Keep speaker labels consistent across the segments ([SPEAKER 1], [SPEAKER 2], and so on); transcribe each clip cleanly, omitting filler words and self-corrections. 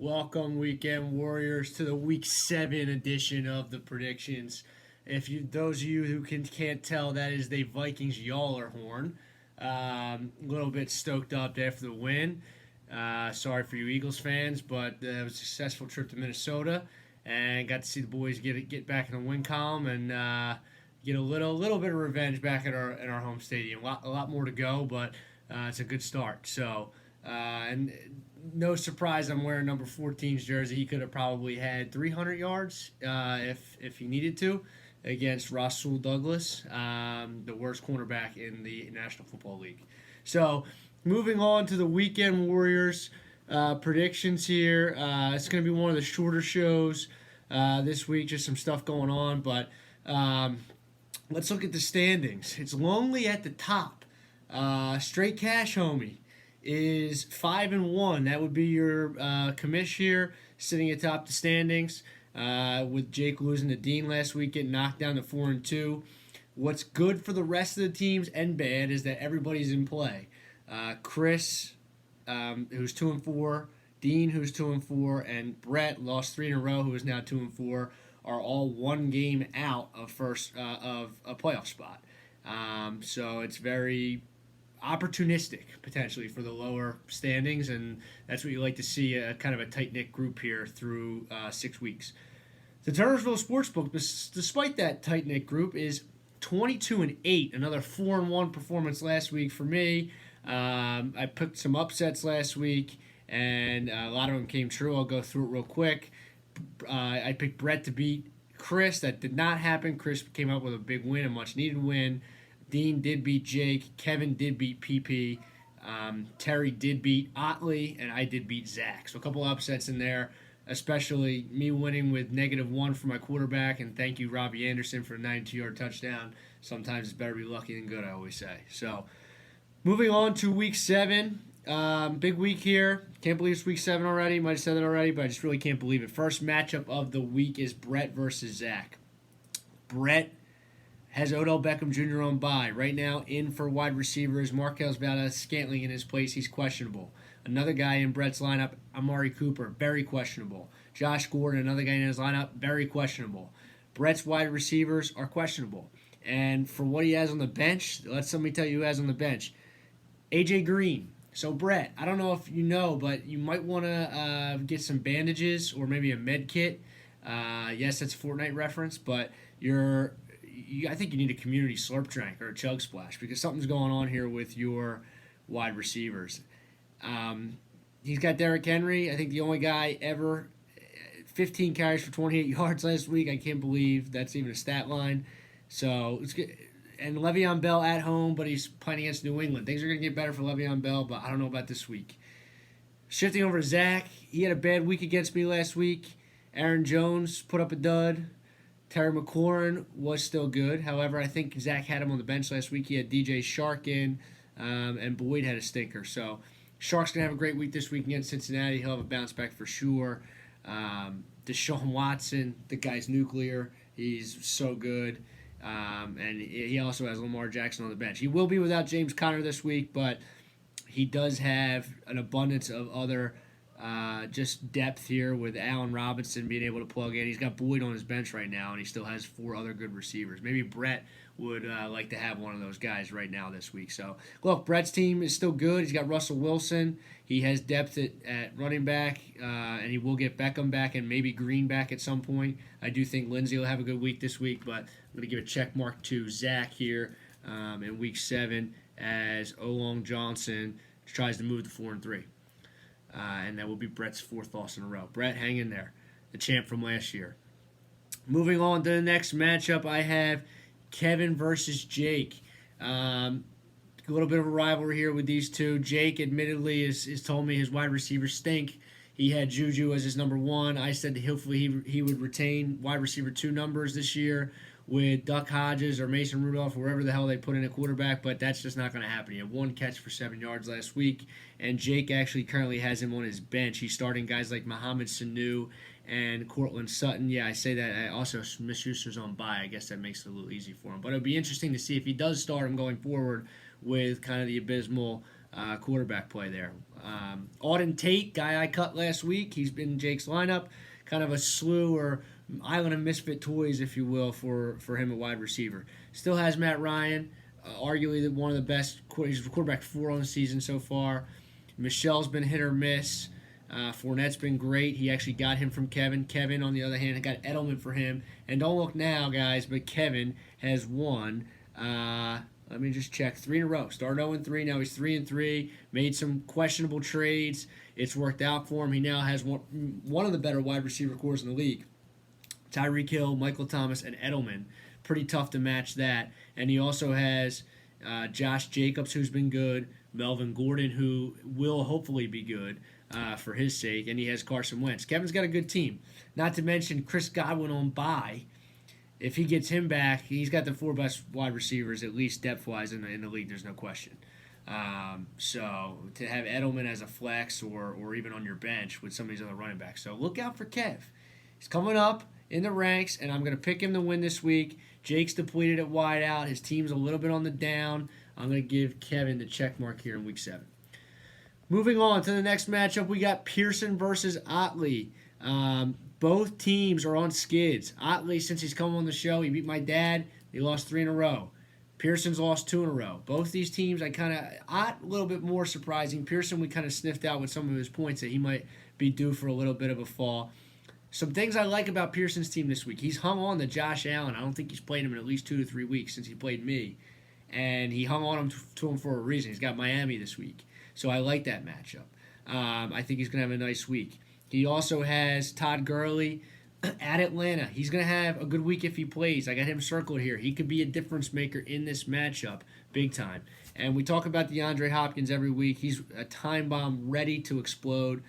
[SPEAKER 1] Welcome, weekend warriors, to the Week 7 edition of the predictions. Those of you who can't tell, that is the Vikings Yawler horn. A little bit stoked up after the win. Sorry for you Eagles fans, but it was a successful trip to Minnesota, and got to see the boys get back in the win column and get a little bit of revenge back at our home stadium. A lot more to go, but it's a good start. And no surprise, I'm wearing number 14's jersey. He could have probably had 300 yards if he needed to against Rasul Douglas, the worst cornerback in the National Football League. So, moving on to the weekend Warriors predictions here. It's going to be one of the shorter shows this week. Just some stuff going on, but let's look at the standings. It's lonely at the top. Straight cash, homie, is 5-1. That would be your commish here, sitting atop the standings. With Jake losing to Dean last week, getting knocked down to 4-2. What's good for the rest of the teams and bad is that everybody's in play. Chris, who's 2-4, Dean, who's 2-4, and Brett lost 3 in a row, who is now 2-4, are all one game out of of a playoff spot. So it's very opportunistic potentially for the lower standings, and that's what you like to see, a kind of a tight knit group here through 6 weeks. The Turnersville Sportsbook, despite that tight knit group, is 22-8, another 4-1 performance last week for me. I picked some upsets last week, and a lot of them came true. I'll go through it real quick. I picked Brett to beat Chris. That did not happen. Chris came up with a big win, a much needed win. Dean did beat Jake. Kevin did beat PP. Terry did beat Otley, and I did beat Zach. So a couple upsets in there, especially me winning with -1 for my quarterback. And thank you, Robbie Anderson, for a 92-yard touchdown. Sometimes it's better to be lucky than good, I always say. So moving on to Week 7. Big week here. Can't believe it's Week 7 already. Might have said that already, but I just really can't believe it. First matchup of the week is Brett versus Zach. Brett has Odell Beckham Jr. on bye. Right now, in for wide receivers, Marquez Valdes-Scantling in his place. He's questionable. Another guy in Brett's lineup, Amari Cooper, very questionable. Josh Gordon, another guy in his lineup, very questionable. Brett's wide receivers are questionable. And for what he has on the bench, let somebody tell you who has on the bench. AJ Green. So, Brett, I don't know if you know, but you might want to get some bandages or maybe a med kit. Yes, that's a Fortnite reference, but I think you need a community slurp drink or a chug splash because something's going on here with your wide receivers. He's got Derrick Henry, I think the only guy ever, 15 carries for 28 yards last week. I can't believe that's even a stat line. So it's good. And Le'Veon Bell at home, but he's playing against New England. Things are going to get better for Le'Veon Bell, but I don't know about this week. Shifting over to Zach, he had a bad week against me last week. Aaron Jones put up a dud. Terry McLaurin was still good. However, I think Zach had him on the bench last week. He had DJ Shark in, and Boyd had a stinker. So Shark's going to have a great week this week against Cincinnati. He'll have a bounce back for sure. Deshaun Watson, the guy's nuclear. He's so good. And he also has Lamar Jackson on the bench. He will be without James Conner this week, but he does have an abundance of other just depth here with Allen Robinson being able to plug in. He's got Boyd on his bench right now, and he still has 4 other good receivers. Maybe Brett would like to have one of those guys right now this week. So, look, Brett's team is still good. He's got Russell Wilson. He has depth at running back, and he will get Beckham back and maybe Green back at some point. I do think Lindsey will have a good week this week, but I'm going to give a check mark to Zach here in Week 7 as Olong Johnson tries to move to 4-3. And that will be Brett's 4th loss in a row. Brett, hang in there. The champ from last year. Moving on to the next matchup, I have Kevin versus Jake. A little bit of a rivalry here with these two. Jake, admittedly, has told me his wide receivers stink. He had Juju as his number 1. I said that hopefully he would retain wide receiver 2 numbers this year with Duck Hodges or Mason Rudolph, wherever the hell they put in a quarterback, but that's just not going to happen. He had 1 catch for 7 yards last week, and Jake actually currently has him on his bench. He's starting guys like Mohamed Sanu and Cortland Sutton. Yeah, I say that. I also, Smith Schuster's on bye. I guess that makes it a little easy for him. But it'll be interesting to see if he does start him going forward with kind of the abysmal quarterback play there. Auden Tate, guy I cut last week, he's been in Jake's lineup. Kind of a slew or island of misfit toys, if you will, for him at wide receiver. Still has Matt Ryan, arguably one of the best. He's quarterback 4 on the season so far. Michel's been hit or miss. Fournette's been great. He actually got him from Kevin. Kevin, on the other hand, got Edelman for him. And don't look now, guys, but Kevin has won. Let me just check. 3 in a row. Started 0-3. Now he's 3-3. Made some questionable trades. It's worked out for him. He now has one of the better wide receiver cores in the league. Tyreek Hill, Michael Thomas, and Edelman. Pretty tough to match that. And he also has Josh Jacobs, who's been good. Melvin Gordon, who will hopefully be good for his sake. And he has Carson Wentz. Kevin's got a good team. Not to mention Chris Godwin on bye. If he gets him back, he's got the 4 best wide receivers, at least depth-wise, in the league. There's no question. So to have Edelman as a flex or even on your bench with some of these other running backs. So look out for Kev. He's coming up in the ranks, and I'm going to pick him to win this week. Jake's depleted at wide out. His team's a little bit on the down. I'm going to give Kevin the check mark here in week 7. Moving on to the next matchup, we got Pearson versus Otley. Both teams are on skids. Otley, since he's come on the show, he beat my dad. He lost 3 in a row. Pearson's lost 2 in a row. Both these teams, a little bit more surprising. Pearson, we kind of sniffed out with some of his points that he might be due for a little bit of a fall. Some things I like about Pearson's team this week. He's hung on to Josh Allen. I don't think he's played him in at least 2 to 3 weeks since he played me. And he hung on to him for a reason. He's got Miami this week. So I like that matchup. I think he's going to have a nice week. He also has Todd Gurley at Atlanta. He's going to have a good week if he plays. I got him circled here. He could be a difference maker in this matchup big time. And we talk about DeAndre Hopkins every week. He's a time bomb ready to explode.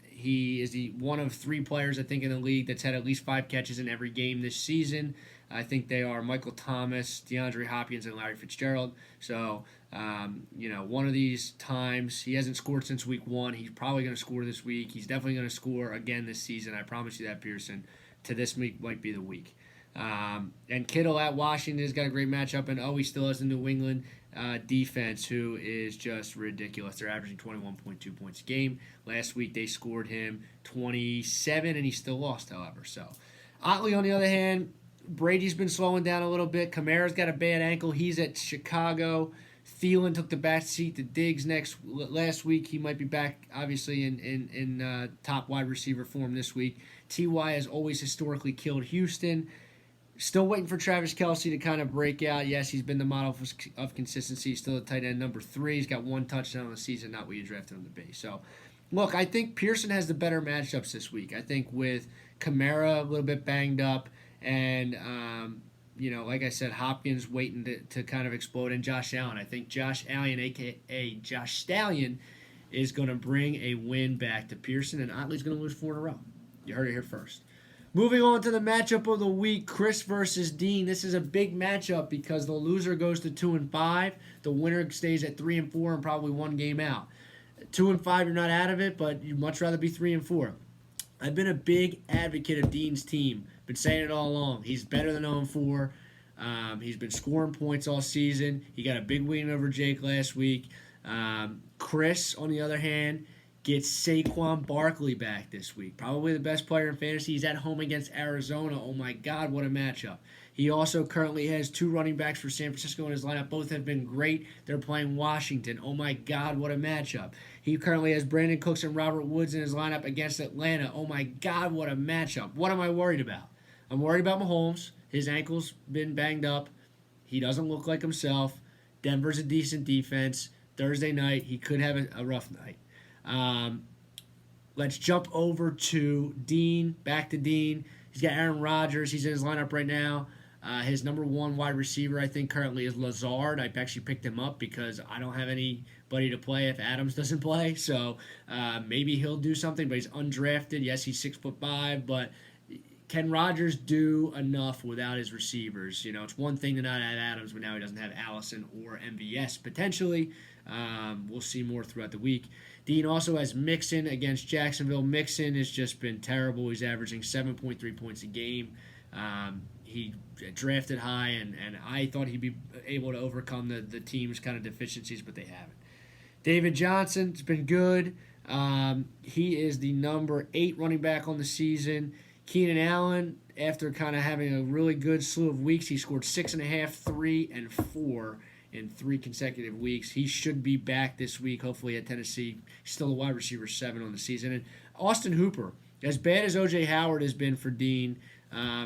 [SPEAKER 1] He is one of 3 players, I think, in the league that's had at least 5 catches in every game this season. I think they are Michael Thomas, DeAndre Hopkins, and Larry Fitzgerald. So, one of these times, he hasn't scored since week 1. He's probably going to score this week. He's definitely going to score again this season. I promise you that, Pearson. To this week might be the week. And Kittle at Washington has got a great matchup. And, he still has the New England defense, who is just ridiculous. They're averaging 21.2 points a game. Last week, they scored him 27, and he still lost, however. So, Otley, on the other hand, Brady's been slowing down a little bit. Kamara's got a bad ankle. He's at Chicago. Thielen took the back seat to Diggs last week. He might be back, obviously, in top wide receiver form this week. T.Y. has always historically killed Houston. Still waiting for Travis Kelce to kind of break out. Yes, he's been the model of consistency. He's still a tight end number 3. He's got 1 touchdown on the season, not what you drafted him to be. So, look, I think Pearson has the better matchups this week. I think with Kamara a little bit banged up, and, like I said, Hopkins waiting to kind of explode, and Josh Allen. I think Josh Allen, a.k.a. Josh Stallion, is going to bring a win back to Pearson, and Otley's going to lose 4 in a row. You heard it here first. Moving on to the matchup of the week, Chris versus Dean. This is a big matchup because the loser goes to 2-5. The winner stays at 3-4 and probably 1 game out. 2-5, you're not out of it, but you'd much rather be 3-4. I've been a big advocate of Dean's team. Been saying it all along. He's better than 0-4. He's been scoring points all season. He got a big win over Jake last week. Chris, on the other hand, gets Saquon Barkley back this week. Probably the best player in fantasy. He's at home against Arizona. Oh, my God, what a matchup. He also currently has 2 running backs for San Francisco in his lineup. Both have been great. They're playing Washington. Oh, my God, what a matchup. He currently has Brandon Cooks and Robert Woods in his lineup against Atlanta. Oh, my God, what a matchup. What am I worried about? I'm worried about Mahomes. His ankle's been banged up. He doesn't look like himself. Denver's a decent defense. Thursday night, he could have a rough night. Let's jump over to Dean. Back to Dean. He's got Aaron Rodgers. He's in his lineup right now. His number 1 wide receiver, I think, currently is Lazard. I actually picked him up because I don't have anybody to play if Adams doesn't play. So maybe he'll do something, but he's undrafted. Yes, he's 6'5", but can Rodgers do enough without his receivers? It's one thing to not have Adams, but now he doesn't have Allison or MVS potentially. We'll see more throughout the week. Dean also has Mixon against Jacksonville. Mixon has just been terrible. He's averaging 7.3 points a game. He drafted high, and I thought he'd be able to overcome the team's kind of deficiencies, but they haven't. David Johnson's been good. He is the number 8 running back on the season. Keenan Allen, after kind of having a really good slew of weeks, he scored 6.5, 3, and 4 in 3 consecutive weeks. He should be back this week, hopefully at Tennessee. He's still a wide receiver 7 on the season. And Austin Hooper, as bad as O.J. Howard has been for Dean,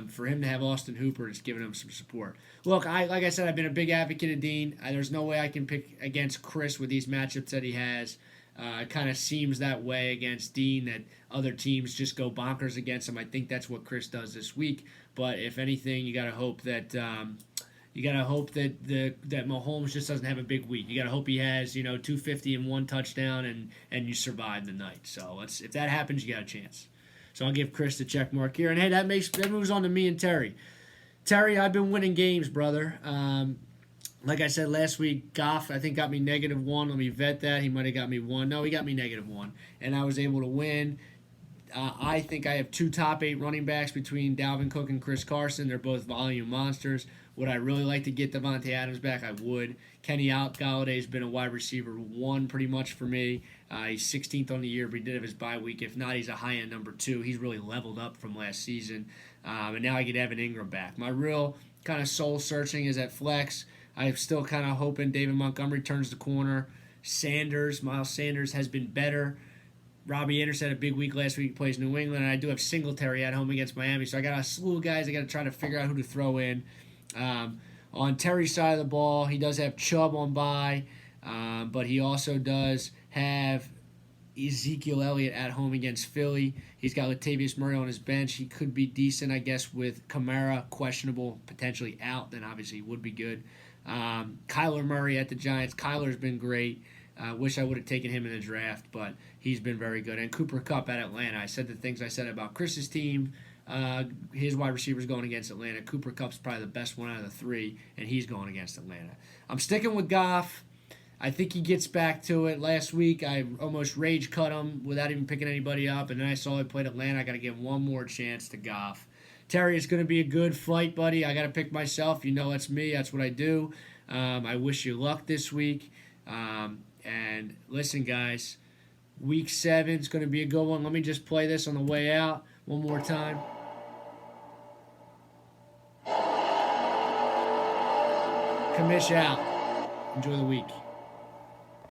[SPEAKER 1] for him to have Austin Hooper is giving him some support. Look, like I said, I've been a big advocate of Dean. There's no way I can pick against Chris with these matchups that he has. It kind of seems that way against Dean, that other teams just go bonkers against him. I think that's what Chris does this week. But if anything, you got to hope that that Mahomes just doesn't have a big week. You got to hope he has 250 and 1 touchdown and you survive the night. So if that happens, you got a chance. So I'll give Chris the check mark here. And hey, that moves on to me and Terry. Terry, I've been winning games, brother. Like I said last week, Goff, I think, got me -1. Let me vet that. He might have got me 1. No, he got me -1. And I was able to win. I think I have 2 top 8 running backs between Dalvin Cook and Chris Carson. They're both volume monsters. Would I really like to get Davante Adams back? I would. Kenny Galladay's been a wide receiver 1 pretty much for me. He's 16th on the year, but he did have his bye week. If not, he's a high-end number 2. He's really leveled up from last season. And now I get Evan Ingram back. My real kind of soul-searching is at flex. I'm still kind of hoping David Montgomery turns the corner. Miles Sanders has been better. Robbie Anderson had a big week last week. He plays New England, and I do have Singletary at home against Miami. So I got a slew of guys I got to try to figure out who to throw in. On Terry's side of the ball, he does have Chubb on bye, but he also does have Ezekiel Elliott at home against Philly. He's got Latavius Murray on his bench. He could be decent, I guess, with Kamara questionable, potentially out. Then obviously he would be good. Kyler Murray at the Giants. Kyler's been great. Wish I would have taken him in the draft, but he's been very good. And Cooper Kupp at Atlanta. I said the things I said about Chris's team. His wide receivers going against Atlanta. Cooper Kupp's probably the best one out of the 3, and he's going against Atlanta. I'm sticking with Goff. I think he gets back to it. Last week, I almost rage cut him without even picking anybody up, and then I saw he played Atlanta. I got to give one more chance to Goff. Terry, it's going to be a good fight, buddy. I got to pick myself. You know that's me. That's what I do. I wish you luck this week. And listen, guys, week 7 is going to be a good one. Let me just play this on the way out one more time. Commish out. Enjoy the week.